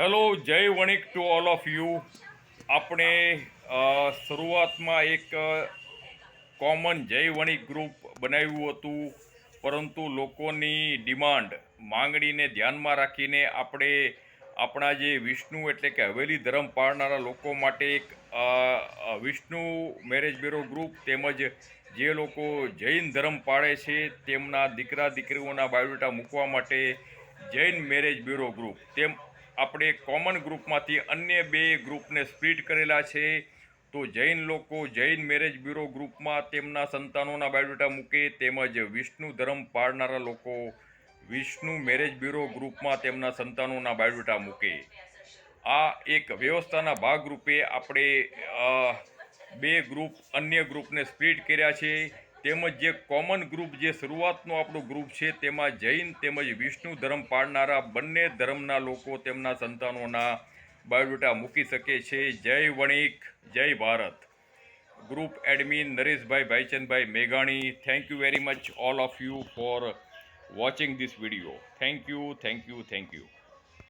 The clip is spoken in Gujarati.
હેલો, જય વણિક ટુ ઓલ ઓફ યુ. આપણે શરૂઆતમાં એક કોમન જય વણિક ગ્રુપ બનાવ્યું હતું, પરંતુ લોકોની ડિમાન્ડ માંગણીને ધ્યાનમાં રાખીને આપણે આપણા જે વિષ્ણુ એટલે કે હવેલી ધર્મ પાળનારા લોકો માટે એક વિષ્ણુ મેરેજ બ્યુરો ગ્રુપ, તેમજ જે લોકો જૈન ધર્મ પાળે છે તેમના દીકરા દીકરીઓના બાયોડેટા મૂકવા માટે જૈન મેરેજ બ્યુરો ગ્રુપ, તેમ આપણે કોમન ગ્રુપમાંથી અન્ય બે ગ્રુપને સ્પ્લિટ કરેલા છે. તો જૈન લોકો જૈન મેરેજ બ્યુરો ગ્રુપમાં તેમના સંતાનોના બાયોડેટા મૂકે, તેમજ વિષ્ણુ ધર્મ પાળનારા લોકો વિષ્ણુ મેરેજ બ્યુરો ગ્રુપમાં તેમના સંતાનોના બાયોડેટા મૂકે. આ એક વ્યવસ્થાના ભાગરૂપે આપણે બે ગ્રુપ અન્ય ગ્રુપને સ્પ્લિટ કર્યા છે. તેમજ જે કોમન ગ્રુપ, જે શરૂઆતનો આપણો ગ્રુપ છે, તેમાં જૈન તેમજ વિષ્ણુ ધર્મ પાળનારા બંને ધર્મના લોકો તેમના સંતાનોના બાયોડેટા મૂકી શકે છે. જય વણિક, જય ભારત. ગ્રુપ એડમિન નરેશભાઈ ભાઈચંદભાઈ મેઘાણી. Thank you very much all of you for watching this video. Thank you, thank you, thank you.